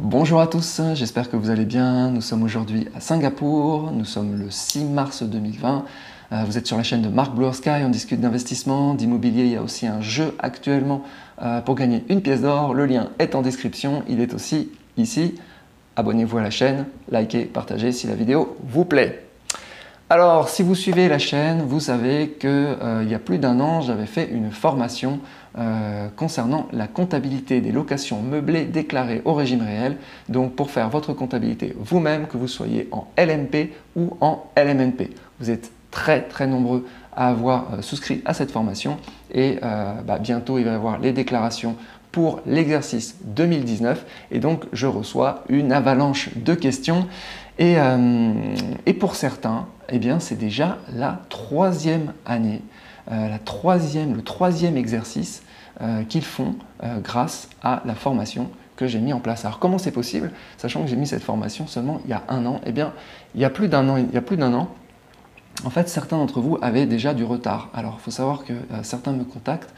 Bonjour à tous, j'espère que vous allez bien. Nous sommes aujourd'hui à Singapour, nous sommes le 6 mars 2020. Vous êtes sur la chaîne de Marc Blue Sky, on discute d'investissement, d'immobilier. Il y a aussi un jeu actuellement pour gagner une pièce d'or. Le lien est en description, il est aussi ici. Abonnez-vous à la chaîne, likez, partagez si la vidéo vous plaît. Alors, si vous suivez la chaîne, vous savez qu'il y a plus d'un an, j'avais fait une formation concernant la comptabilité des locations meublées déclarées au régime réel. Donc, pour faire votre comptabilité vous-même, que vous soyez en LMP ou en LMNP. Vous êtes très nombreux à avoir souscrit à cette formation et bientôt, il va y avoir les déclarations pour l'exercice 2019 et donc je reçois une avalanche de questions et pour certains, eh bien, c'est déjà la troisième année, le troisième exercice qu'ils font grâce à la formation que j'ai mis en place. Alors comment c'est possible, sachant que j'ai mis cette formation seulement il y a un an? Eh bien, il y a plus d'un an, en fait, certains d'entre vous avaient déjà du retard. Alors, il faut savoir que certains me contactent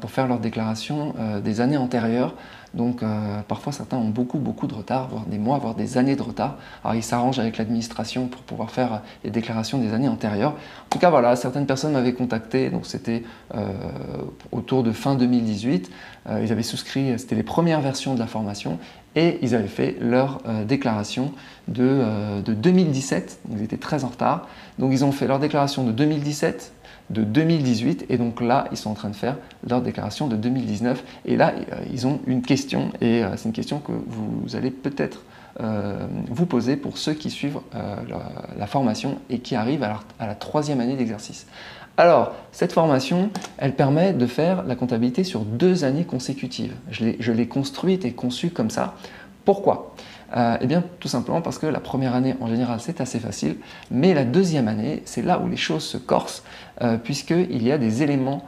pour faire leur déclaration des années antérieures. Donc, parfois, certains ont beaucoup de retard, voire des mois, voire des années de retard. Alors, ils s'arrangent avec l'administration pour pouvoir faire les déclarations des années antérieures. En tout cas, voilà, certaines personnes m'avaient contacté. Donc, c'était autour de fin 2018. Ils avaient souscrit, c'était les premières versions de la formation. Et ils avaient fait leur déclaration de 2017, donc ils étaient très en retard. Donc ils ont fait leur déclaration de 2017, de 2018 et donc là ils sont en train de faire leur déclaration de 2019. Et là ils ont une question et c'est une question que vous allez peut-être vous poser pour ceux qui suivent la formation et qui arrivent à la troisième année d'exercice. Alors, cette formation, elle permet de faire la comptabilité sur 2 années consécutives. Je l'ai construite et conçue comme ça. Pourquoi? Eh bien, tout simplement parce que la première année, en général, c'est assez facile, mais la deuxième année, c'est là où les choses se corsent, puisqu'il y a des éléments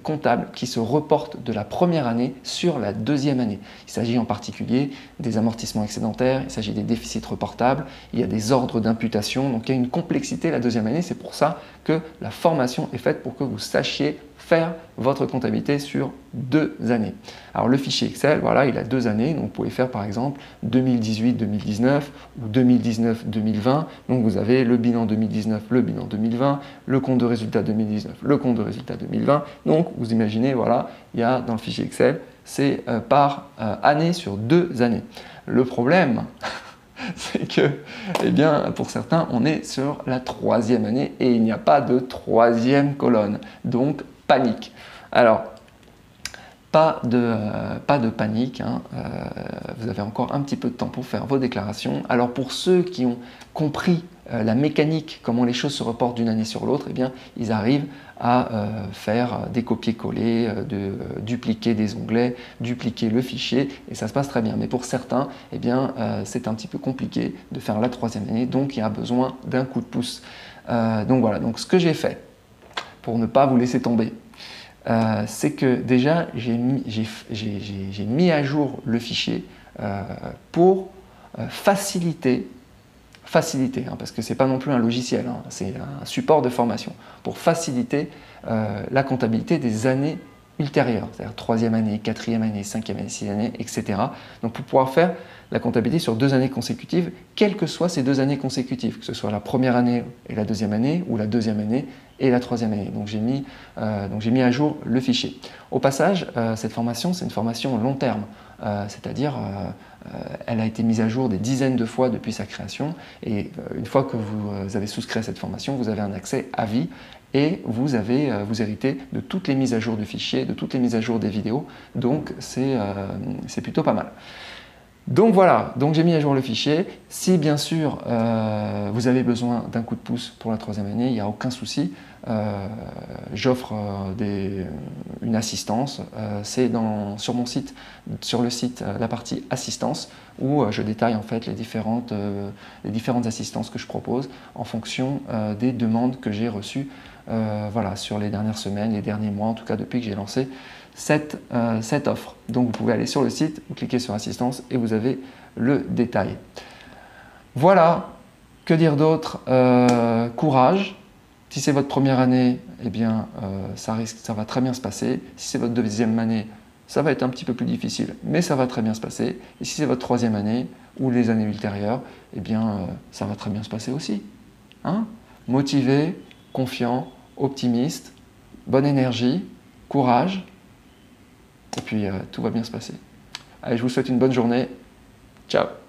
comptables qui se reportent de la première année sur la deuxième année. Il s'agit en particulier des amortissements excédentaires, il s'agit des déficits reportables, il y a des ordres d'imputation, donc il y a une complexité la deuxième année. C'est pour ça que la formation est faite pour que vous sachiez faire votre comptabilité sur 2 années. Alors le fichier Excel, voilà, il a 2 années, donc vous pouvez faire par exemple 2018-2019 ou 2019-2020. Donc vous avez le bilan 2019, le bilan 2020, le compte de résultat 2019, le compte de résultat 2020. Donc vous imaginez, voilà, il y a dans le fichier Excel, c'est par année sur 2 années. Le problème, c'est que, eh bien, pour certains, on est sur la troisième année et il n'y a pas de troisième colonne. Donc, panique. Alors, pas de panique, hein. Vous avez encore un petit peu de temps pour faire vos déclarations. Alors, pour ceux qui ont compris la mécanique, comment les choses se reportent d'une année sur l'autre, eh bien, ils arrivent à faire des copier-coller, de dupliquer des onglets, dupliquer le fichier et ça se passe très bien. Mais pour certains, eh bien, c'est un petit peu compliqué de faire la troisième année, donc il y a besoin d'un coup de pouce. Donc voilà, donc ce que j'ai fait pour ne pas vous laisser tomber, c'est que déjà j'ai mis à jour le fichier pour faciliter, hein, parce que ce n'est pas non plus un logiciel, hein, c'est un support de formation, pour faciliter la comptabilité des années ultérieures, c'est-à-dire troisième année, quatrième année, cinquième année, sixième année, etc. Donc pour pouvoir faire la comptabilité sur 2 années consécutives, quelles que soient ces 2 années consécutives, que ce soit la première année et la deuxième année, ou la deuxième année et la troisième année. Donc j'ai mis à jour le fichier. Au passage, cette formation, c'est une formation long terme, c'est-à-dire elle a été mise à jour des dizaines de fois depuis sa création et une fois que vous avez souscrit à cette formation, vous avez un accès à vie et vous héritez de toutes les mises à jour du fichier, de toutes les mises à jour des vidéos, donc c'est plutôt pas mal. Donc voilà, donc j'ai mis à jour le fichier. Si bien sûr vous avez besoin d'un coup de pouce pour la troisième année, il n'y a aucun souci. J'offre une assistance. C'est sur mon site, sur le site, la partie assistance, où je détaille en fait les différentes assistances que je propose en fonction des demandes que j'ai reçues voilà, sur les dernières semaines, les derniers mois, en tout cas depuis que j'ai lancé cette offre. Donc vous pouvez aller sur le site, vous cliquez sur assistance et vous avez le détail. Voilà, que dire d'autre? Courage. Si c'est votre première année, eh bien ça va très bien se passer. Si c'est votre deuxième année, ça va être un petit peu plus difficile, mais ça va très bien se passer. Et si c'est votre troisième année ou les années ultérieures, eh bien, ça va très bien se passer aussi. Hein? Motivé, confiant, optimiste, bonne énergie, courage, et puis tout va bien se passer. Allez, je vous souhaite une bonne journée. Ciao!